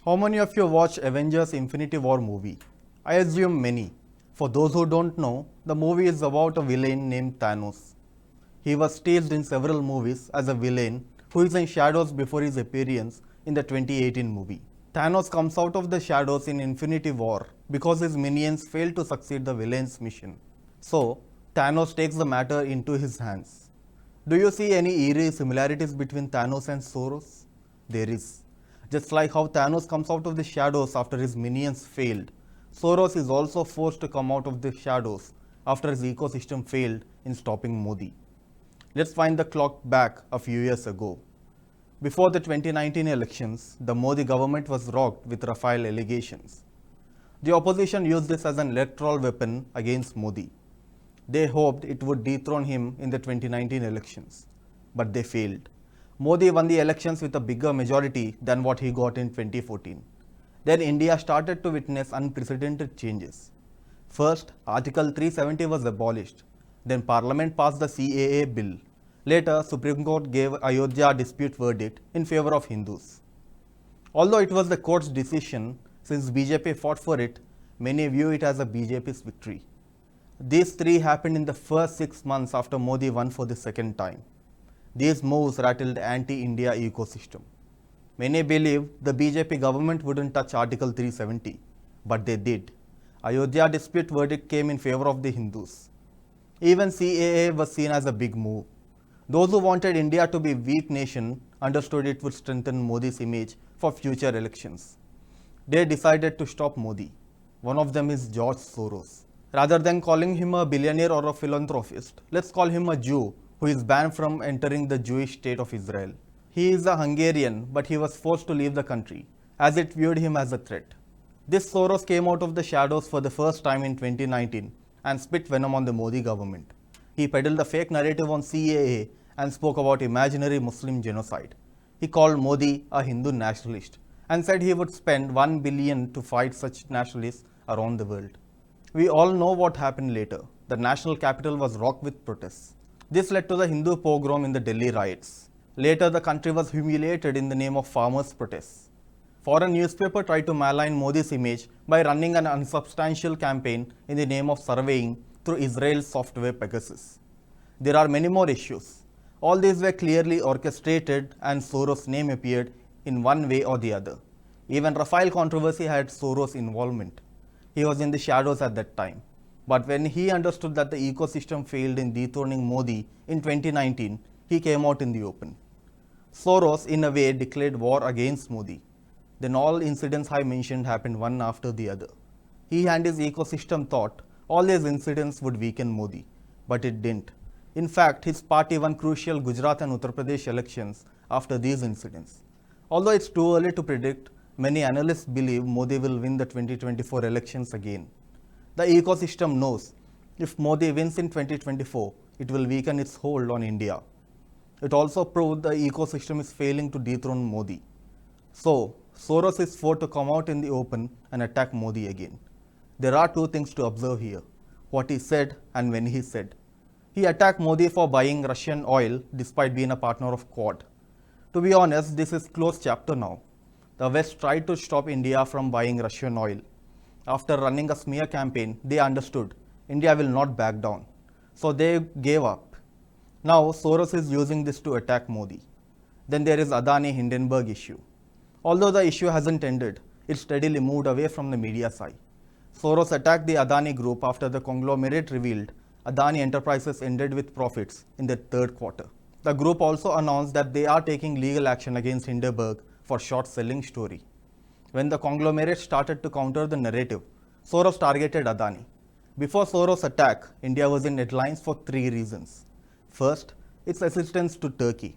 How many of you watched Avengers Infinity War movie? I assume many. For those who don't know, the movie is about a villain named Thanos. He was staged in several movies as a villain who is in shadows before his appearance in the 2018 movie. Thanos comes out of the shadows in Infinity War because his minions failed to succeed the villain's mission. So, Thanos takes the matter into his hands. Do you see any eerie similarities between Thanos and Soros? There is. Just like how Thanos comes out of the shadows after his minions failed, Soros is also forced to come out of the shadows after his ecosystem failed in stopping Modi. Let's wind the clock back a few years ago. Before the 2019 elections, the Modi government was rocked with Rafale allegations. The opposition used this as an electoral weapon against Modi. They hoped it would dethrone him in the 2019 elections, but they failed. Modi won the elections with a bigger majority than what he got in 2014. Then India started to witness unprecedented changes. First, Article 370 was abolished. Then Parliament passed the CAA bill. Later, Supreme Court gave Ayodhya dispute verdict in favor of Hindus. Although it was the court's decision, since BJP fought for it, many view it as a BJP's victory. These three happened in the first 6 months after Modi won for the second time. These moves rattled the anti-India ecosystem. Many believed the BJP government wouldn't touch Article 370, but they did. Ayodhya dispute verdict came in favor of the Hindus. Even CAA was seen as a big move. Those who wanted India to be a weak nation understood it would strengthen Modi's image for future elections. They decided to stop Modi. One of them is George Soros. Rather than calling him a billionaire or a philanthropist, let's call him a Jew who is banned from entering the Jewish state of Israel. He is a Hungarian, but he was forced to leave the country, as it viewed him as a threat. This Soros came out of the shadows for the first time in 2019 and spit venom on the Modi government. He peddled the fake narrative on CAA and spoke about imaginary Muslim genocide. He called Modi a Hindu nationalist and said he would spend $1 billion to fight such nationalists around the world. We all know what happened later. The national capital was rocked with protests. This led to the Hindu pogrom in the Delhi riots. Later, the country was humiliated in the name of farmers' protests. Foreign newspaper tried to malign Modi's image by running an unsubstantial campaign in the name of surveying through Israel's software Pegasus. There are many more issues. All these were clearly orchestrated and Soros' name appeared in one way or the other. Even Rafale controversy had Soros' involvement. He was in the shadows at that time. But when he understood that the ecosystem failed in dethroning Modi in 2019, he came out in the open. Soros, in a way, declared war against Modi. Then all incidents I mentioned happened one after the other. He and his ecosystem thought all these incidents would weaken Modi, but it didn't. In fact, his party won crucial Gujarat and Uttar Pradesh elections after these incidents. Although it's too early to predict, many analysts believe Modi will win the 2024 elections again. The ecosystem knows if Modi wins in 2024, it will weaken its hold on India. It also proved the ecosystem is failing to dethrone Modi. So, Soros is forced to come out in the open and attack Modi again. There are two things to observe here: what he said and when he said. He attacked Modi for buying Russian oil despite being a partner of Quad. To be honest, this is closed chapter now. The West tried to stop India from buying Russian oil. After running a smear campaign, they understood India will not back down. So they gave up. Now Soros is using this to attack Modi. Then there is Adani Hindenburg issue. Although the issue hasn't ended, it steadily moved away from the media's eye. Soros attacked the Adani group after the conglomerate revealed Adani Enterprises ended with profits in the third quarter. The group also announced that they are taking legal action against Hindenburg for short-selling story. When the conglomerate started to counter the narrative, Soros targeted Adani. Before Soros' attack, India was in headlines for three reasons. First, its assistance to Turkey.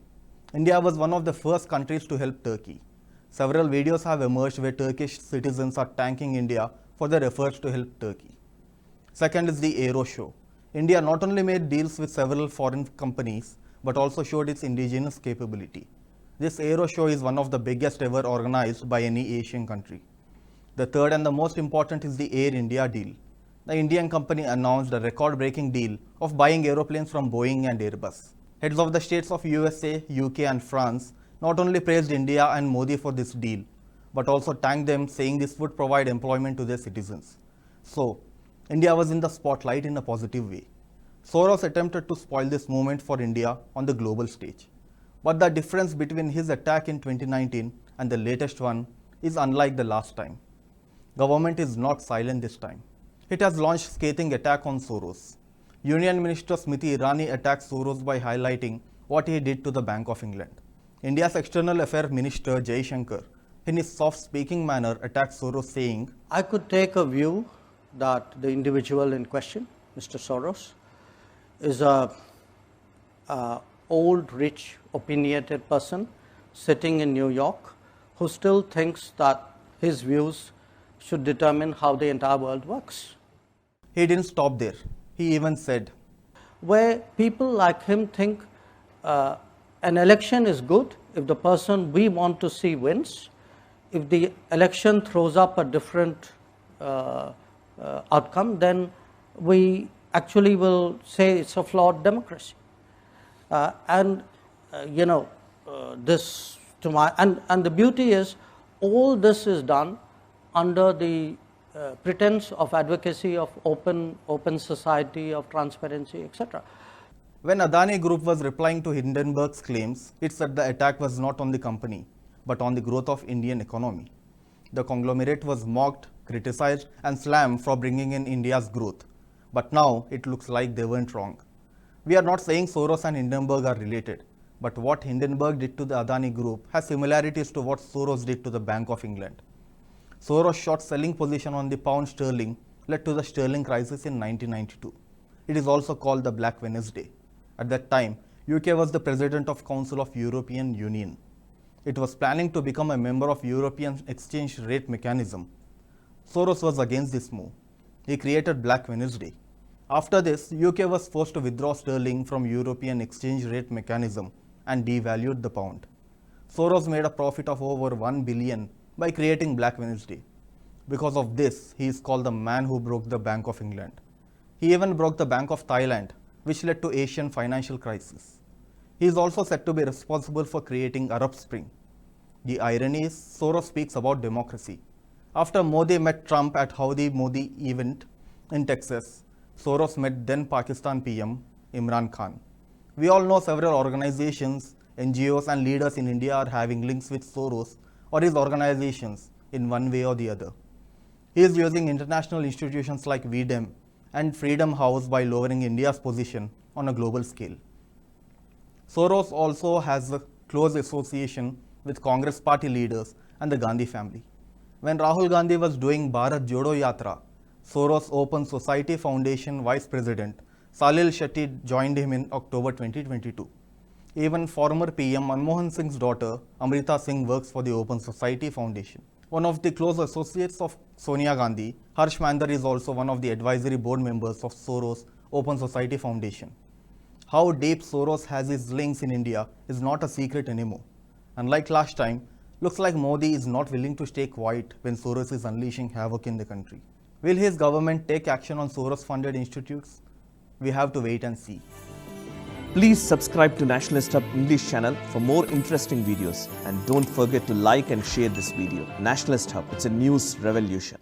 India was one of the first countries to help Turkey. Several videos have emerged where Turkish citizens are thanking India for their efforts to help Turkey. Second is the Aero Show. India not only made deals with several foreign companies, but also showed its indigenous capability. This Aero Show is one of the biggest ever organized by any Asian country. The third and the most important is the Air India deal. The Indian company announced a record-breaking deal of buying aeroplanes from Boeing and Airbus. Heads of the states of USA, UK and France not only praised India and Modi for this deal, but also tanked them, saying this would provide employment to their citizens. So, India was in the spotlight in a positive way. Soros attempted to spoil this movement for India on the global stage. But the difference between his attack in 2019 and the latest one is unlike the last time. Government is not silent this time. It has launched scathing attack on Soros. Union Minister Smriti Irani attacked Soros by highlighting what he did to the Bank of England. India's External Affairs Minister Jai Shankar, in his soft-speaking manner, attacked Soros, saying, I could take a view that the individual in question, Mr. Soros, is a old, rich, opinionated person sitting in New York who still thinks that his views should determine how the entire world works. He didn't stop there. He even said, where people like him think an election is good if the person we want to see wins, if the election throws up a different outcome, then we actually will say it's a flawed democracy. This to my and the beauty is all this is done under the pretense of advocacy of open society, of transparency, etc. When Adani Group was replying to Hindenburg's claims, it said the attack was not on the company, but on the growth of Indian economy. The conglomerate was mocked, criticized and slammed for bringing in India's growth. But now it looks like they weren't wrong. We are not saying Soros and Hindenburg are related, but what Hindenburg did to the Adani Group has similarities to what Soros did to the Bank of England. Soros' short selling position on the pound sterling led to the sterling crisis in 1992. It is also called the Black Wednesday. At that time, UK was the President of Council of European Union. It was planning to become a member of European exchange rate mechanism. Soros was against this move. He created Black Wednesday. After this, UK was forced to withdraw sterling from European exchange rate mechanism and devalued the pound. Soros made a profit of over 1 billion by creating Black Wednesday. Because of this, he is called the man who broke the Bank of England. He even broke the Bank of Thailand, which led to Asian financial crisis. He is also said to be responsible for creating Arab Spring. The irony is, Soros speaks about democracy. After Modi met Trump at Howdy Modi event in Texas, Soros met then Pakistan PM Imran Khan. We all know several organizations, NGOs and leaders in India are having links with Soros or his organizations in one way or the other. He is using international institutions like VDEM and Freedom House by lowering India's position on a global scale. Soros also has a close association with Congress party leaders and the Gandhi family. When Rahul Gandhi was doing Bharat Jodo Yatra, Soros Open Society Foundation Vice President Salil Shetty joined him in October 2022. Even former PM Manmohan Singh's daughter Amrita Singh works for the Open Society Foundation. One of the close associates of Sonia Gandhi, Harsh Mander, is also one of the advisory board members of Soros Open Society Foundation. How deep Soros has his links in India is not a secret anymore. Unlike last time, looks like Modi is not willing to stay quiet when Soros is unleashing havoc in the country. Will his government take action on Soros-funded institutes? We have to wait and see. Please subscribe to Nationalist Hub English channel for more interesting videos, and don't forget to like and share this video. Nationalist Hub, it's a news revolution.